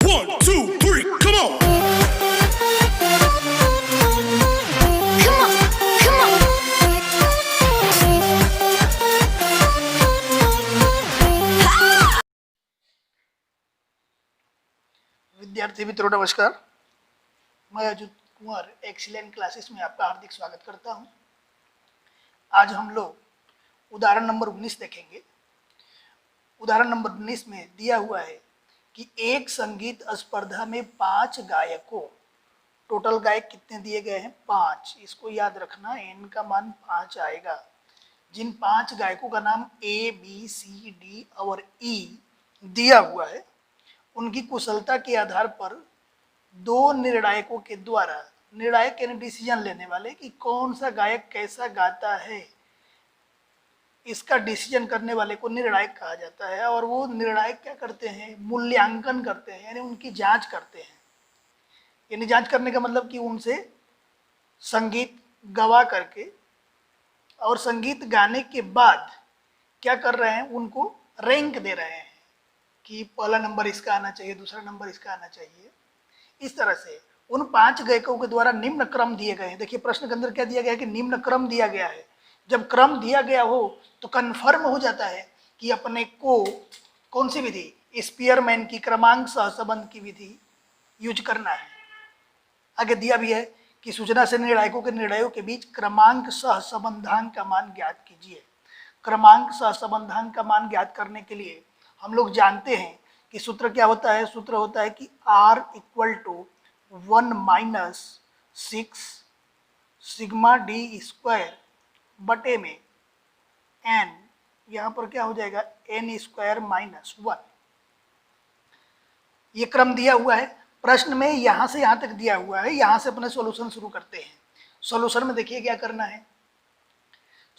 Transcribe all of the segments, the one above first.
1, 2, 3, come on. Come on, come on. विद्यार्थी मित्रों नमस्कार, मैं अजूत कुमार एक्सीलेंट क्लासेस में आपका हार्दिक स्वागत करता हूं। आज हम लोग उदाहरण नंबर 19 देखेंगे। उदाहरण नंबर 19 में दिया हुआ है कि एक संगीत स्पर्धा में 5 गायकों, टोटल गायक कितने दिए गए हैं? 5। इसको याद रखना, n का मान 5 आएगा। जिन 5 गायकों का नाम A, B, C, D और E दिया हुआ है, उनकी कुशलता के आधार पर 2 निर्णायकों के द्वारा, निर्णायक यानी डिसीजन लेने वाले, कि कौन सा गायक कैसा गाता है, इसका डिसीजन करने वाले को निर्णायक कहा जाता है। और वो निर्णायक क्या करते हैं? मूल्यांकन करते हैं, यानी उनकी जांच करते हैं। यानी जांच करने का मतलब कि उनसे संगीत गवा करके और संगीत गाने के बाद क्या कर रहे हैं? उनको रैंक दे रहे हैं कि पहला नंबर इसका आना चाहिए, दूसरा नंबर इसका आना चाहिए। इस तरह से उन 5 गायकों के द्वारा निम्न क्रम दिए गए हैं। देखिए प्रश्न के अंदर क्या दिया गया है कि निम्न क्रम दिया गया है। जब क्रम दिया गया हो तो कन्फर्म हो जाता है कि अपने को कौन सी विधि, स्पीयरमैन की क्रमांक सहसंबंध की विधि यूज करना है। आगे दिया भी है कि सूचना से निर्णायकों के निर्णयों के बीच क्रमांक सहसंबंधांक का मान ज्ञात कीजिए। क्रमांक सहसंबंधांक का मान ज्ञात करने के लिए हम लोग जानते हैं कि सूत्र क्या होता है? सूत्र होता है कि R = 1 - 6 सिग्मा D स्क्वायर बटे में n, यहाँ पर क्या हो जाएगा? n² - 1। ये क्रम दिया हुआ है प्रश्न में, यहाँ से यहाँ तक दिया हुआ है। यहाँ से अपने सॉल्यूशन शुरू करते हैं। सॉल्यूशन में देखिए क्या करना है।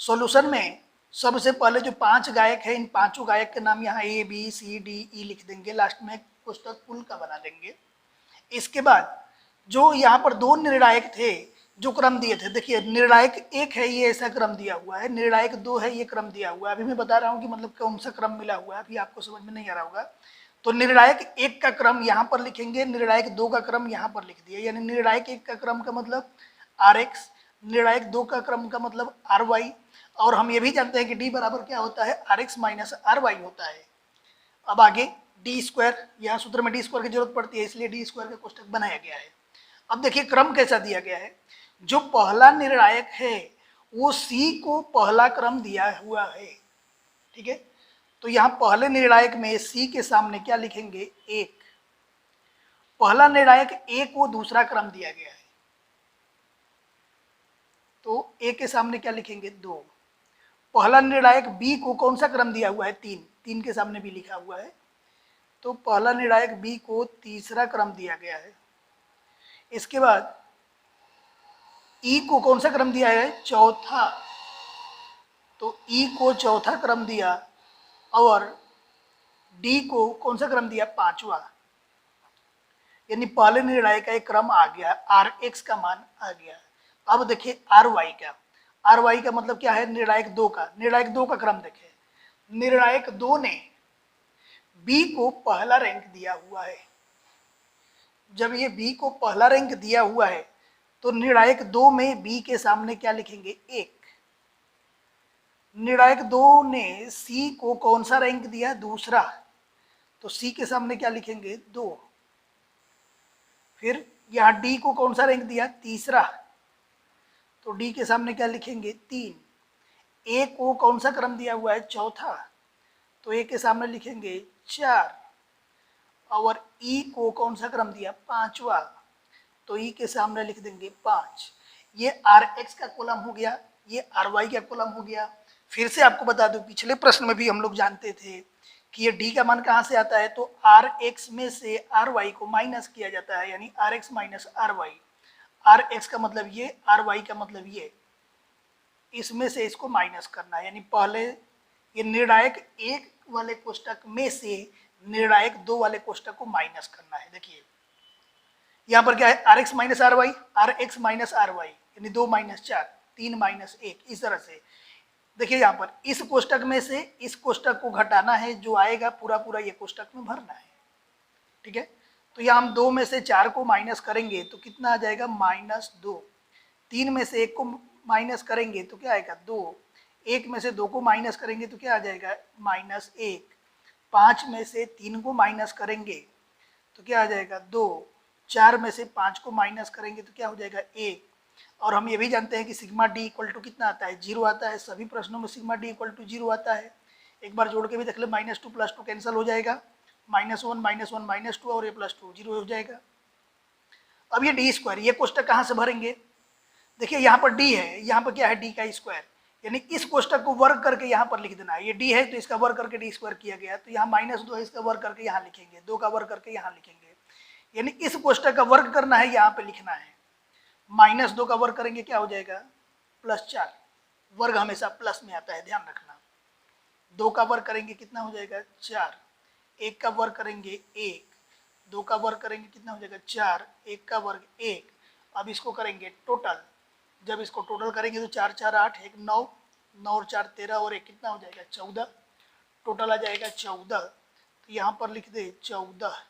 सॉल्यूशन में सबसे पहले जो 5 गायक है, इन 5 गायक के नाम यहाँ A, B, C, D, E लिख देंगे। लास्ट में पुस्तक कुल का बना देंगे। इसके बाद जो यहाँ पर 2 निर्णायक थे जो क्रम दिए थे, देखिए निर्णायक 1 है, ये ऐसा क्रम दिया हुआ है। निर्णायक 2 है, ये क्रम दिया हुआ है। अभी मैं बता रहा हूँ कि मतलब कौन सा क्रम मिला हुआ है, अभी आपको समझ में नहीं आ रहा होगा। तो निर्णायक 1 का क्रम यहाँ पर लिखेंगे, निर्णायक 2 का क्रम यहाँ पर लिख दिया। यानी निर्णायक 1 का क्रम का मतलब Rx, निर्णायक 2 का क्रम का मतलब Ry। और हम ये भी जानते हैं कि D बराबर क्या होता है? Rx - Ry होता है। अब आगे D², यहाँ सूत्र में D² की जरूरत पड़ती है, इसलिए D² का कोष्टक बनाया गया है। अब देखिए क्रम कैसा दिया गया है। जो पहला निर्णायक है वो C को पहला क्रम दिया हुआ है, ठीक है। तो यहाँ पहले निर्णायक में C के सामने क्या लिखेंगे? 1। पहला निर्णायक A को दूसरा क्रम दिया गया है, तो A के सामने क्या लिखेंगे? 2। पहला निर्णायक B को कौन सा क्रम दिया हुआ है? 3। 3 के सामने B लिखा हुआ है, तो पहला निर्णायक B को तीसरा क्रम दिया गया है। इसके बाद E को कौन सा क्रम दिया है? चौथा, तो E को चौथा क्रम दिया। और D को कौन सा क्रम दिया? 5वां। यानी पहले निर्णायक का एक क्रम आ गया, Rx का मान आ गया। अब देखिए Ry का, Ry का मतलब क्या है? निर्णायक 2 का। निर्णायक 2 का क्रम देखें, निर्णायक 2 ने B को पहला रैंक दिया हुआ है। जब ये B को पहला रैंक दिया हुआ है तो निर्णायक 2 में B के सामने क्या लिखेंगे? 1। निर्णायक 2 ने C को कौन सा रैंक दिया? दूसरा, तो C के सामने क्या लिखेंगे? 2। फिर यहाँ D को कौन सा रैंक दिया? तीसरा, तो D के सामने क्या लिखेंगे? 3। A को कौन सा क्रम दिया हुआ है? चौथा, तो A के सामने लिखेंगे 4। और E को कौन सा क्रम दिया? 5वां, तो E के सामने लिख देंगे 5। ये Rx का कॉलम हो गया, ये Ry का कॉलम हो गया। फिर से आपको बता दूं, पिछले प्रश्न में भी हम लोग जानते थे कि ये D का मान कहाँ से आता है? तो Rx में से Ry को माइनस किया जाता है, यानी Rx - Ry। Rx का मतलब ये, Ry का मतलब ये, इसमें से इसको माइनस करना है। यानी पहले ये निर्णायक 1 वाले कोष्टक में से निर्णायक 2 वाले कोष्टक को माइनस करना है। देखिए यहाँ पर क्या है? Rx - Ry, Rx - Ry यानी 2 - 4, 3 - 1। इस तरह से देखिए यहाँ पर इस कोष्टक में से इस कोष्टक को घटाना है, जो आएगा पूरा पूरा ये कोष्टक में भरना है, ठीक है। तो यहाँ हम 2 में से 4 को माइनस करेंगे तो कितना आ जाएगा -2। 3 में से 1 को माइनस करेंगे तो क्या आएगा 2। 1 में से 2 को माइनस करेंगे तो क्या आ जाएगा -1। 5 में से 3 को माइनस करेंगे तो क्या आ जाएगा 2। 4 में से 5 को माइनस करेंगे तो क्या हो जाएगा 1। और हम ये भी जानते हैं कि सिग्मा डी इक्वल टू कितना आता है 0 आता है। सभी प्रश्नों में सिग्मा डी इक्वल टू 0 आता है। एक बार जोड़ के भी देख ले, -2 + 2 कैंसिल हो जाएगा, -1 -1 -2 और ये +2 0 हो जाएगा। अब ये डी स्क्वायर, ये कोष्टक कहाँ से भरेंगे? देखिए यहाँ पर डी है, यहाँ पर क्या है डी का स्क्वायर, यानी इस कोष्टक को वर्ग करके यहाँ पर लिख देना है। ये डी है तो इसका वर्ग करके डी स्क्वायर किया गया, तो यहाँ -2 है, इसका वर्ग करके यहाँ लिखेंगे, 2 का वर्ग करके यहाँ लिखेंगे, यानी इस कोष्टक का वर्ग करना है, यहाँ पे लिखना है। -2 का वर्ग करेंगे क्या हो जाएगा +4। वर्ग हमेशा प्लस में आता है, ध्यान रखना। 2 का वर्ग करेंगे कितना हो जाएगा 4। 1 का वर्ग करेंगे 1। 2 का वर्ग करेंगे कितना हो जाएगा 4। 1 का वर्ग 1। अब इसको करेंगे टोटल, जब इसको टोटल करेंगे तो 4 4 8 1 9, 9 और 4 13 और 1 कितना हो जाएगा 14। टोटल आ जाएगा 14। तो यहाँ पर लिख दे 14।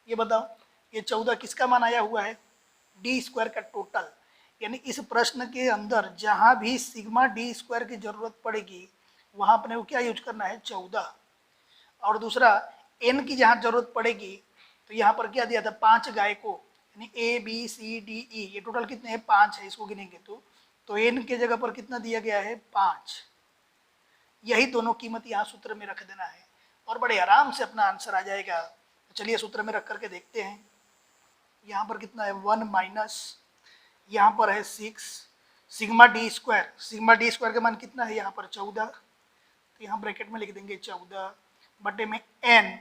ये बताओ ये 14 किसका मान आया हुआ है? डी स्क्वायर का टोटल। यानी इस प्रश्न के अंदर जहाँ भी सिग्मा डी स्क्वायर की जरूरत पड़ेगी वहाँ अपने को क्या यूज करना है 14। और दूसरा एन की जहाँ जरूरत पड़ेगी तो यहाँ पर क्या दिया था 5 गाय को, यानी A B C D E, ये टोटल कितने हैं 5 है, इसको गिनेंगे तो एन के जगह पर कितना दिया गया है 5। यही दोनों कीमत यहाँ सूत्र में रख देना है और बड़े आराम से अपना आंसर आ जाएगा। तो चलिए सूत्र में रख करके देखते हैं। यहाँ पर कितना है 1 माइनस, यहाँ पर है 6 sigma D square. Sigma D square का मान कितना है यहाँ पर 14, तो यहाँ ब्रैकेट में लिख देंगे 14 बटे में n।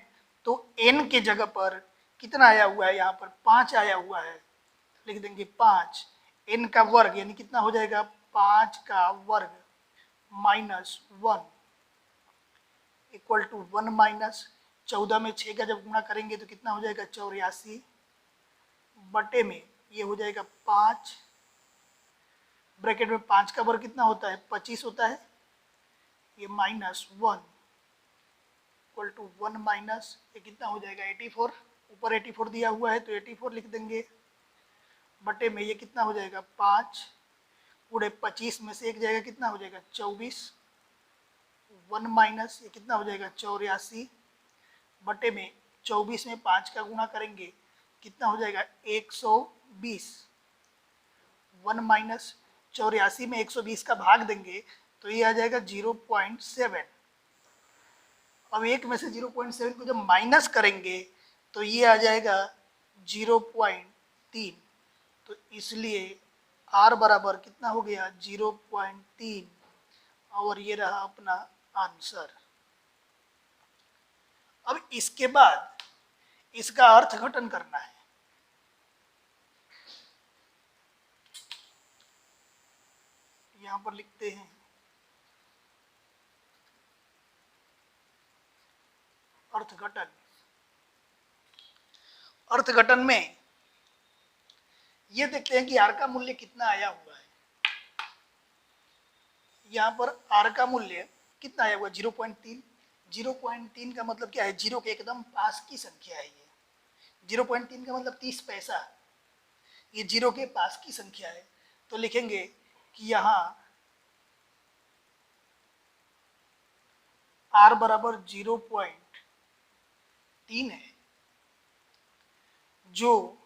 तो n के जगह पर कितना आया हुआ है यहाँ पर 5 आया हुआ है, लिख देंगे 5। n का वर्ग यानी कितना हो जाएगा 5 का वर्ग -1 इक्वल टू 1 माइनस 14 में 6 का जब गुणा करेंगे तो कितना हो जाएगा 84 बटे में ये हो जाएगा 5। ब्रैकेट में 5 का वर्ग कितना होता है 25 होता है, ये -1 इक्वल टू 1 माइनस ये कितना हो जाएगा 84। ऊपर 84 दिया हुआ है तो 84 लिख देंगे बटे में ये कितना हो जाएगा 5 पूरे 25 में से एक जाएगा कितना हो जाएगा 24। 1 माइनस ये कितना हो जाएगा 84 बटे में 24 में 5 का गुणा करेंगे कितना हो जाएगा 120। 1 माइनस 84 में 120 का भाग देंगे तो ये आ जाएगा 0.7। अब 1 में से 0.7 को जब माइनस करेंगे तो ये आ जाएगा 0.3। तो इसलिए r बराबर कितना हो गया 0.3 और ये रहा अपना आंसर। अब इसके बाद इसका अर्थघटन करना है। यहां पर लिखते हैं अर्थघटन। अर्थघटन में ये देखते हैं कि r का मूल्य कितना आया हुआ है। यहाँ पर r का मूल्य कितना आया हुआ है 0.3। 0.3 का मतलब क्या है, जीरो के एकदम पास की संख्या है। ये 0.3 का मतलब 30 पैसा, ये जीरो के पास की संख्या है। तो लिखेंगे कि यहाँ r बराबर 0.3 है जो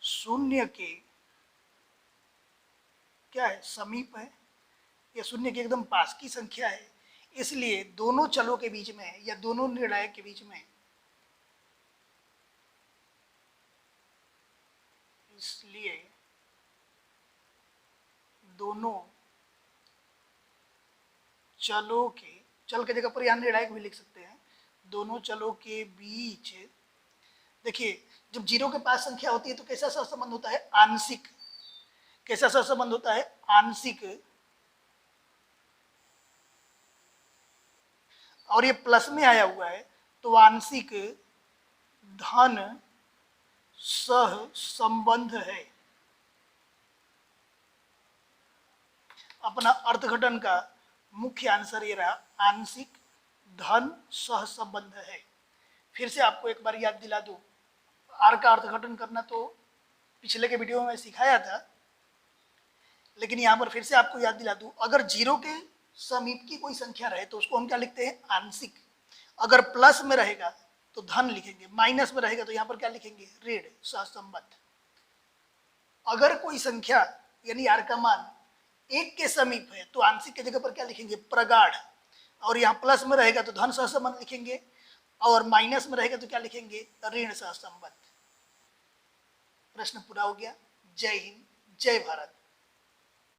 शून्य के क्या है समीप है, या शून्य के एकदम पास की संख्या है। इसलिए दोनों चलों के बीच में या दोनों निर्णायक के बीच में इसलिए दोनों चलों के, चल के जगह पर यहाँ निर्णायक भी लिख सकते हैं, दोनों चलों के बीच देखिए जब जीरो के पास संख्या होती है तो कैसा सहसंबंध होता है आंशिक। कैसा सहसंबंध होता है आंशिक। और ये प्लस में आया हुआ है तो आंशिक धन सह संबंध है। अपना अर्थघटन का मुख्य आंसर ये रहा, आंशिक धन सह संबंध है। फिर से आपको एक बार याद दिला दूं, आर का अर्थघटन करना तो पिछले के वीडियो में सिखाया था, लेकिन यहाँ पर फिर से आपको याद दिला दूं, अगर जीरो के समीप की कोई संख्या रहे तो उसको हम क्या लिखते हैं, आंशिक। अगर प्लस में रहेगा तो धन लिखेंगे, माइनस में रहेगा तो यहाँ पर क्या लिखेंगे, ऋण, सहसंबद्ध। अगर कोई संख्या यानी आर का मान 1 के समीप है तो आंशिक की जगह पर क्या लिखेंगे, प्रगाढ़। और यहाँ प्लस में रहेगा तो धन सहसंबद्ध लिखेंगे, और माइनस में रहेगा तो क्या लिखेंगे, ऋण सहसंबद्ध। प्रश्न पूरा हो गया। जय हिंद, जय भारत।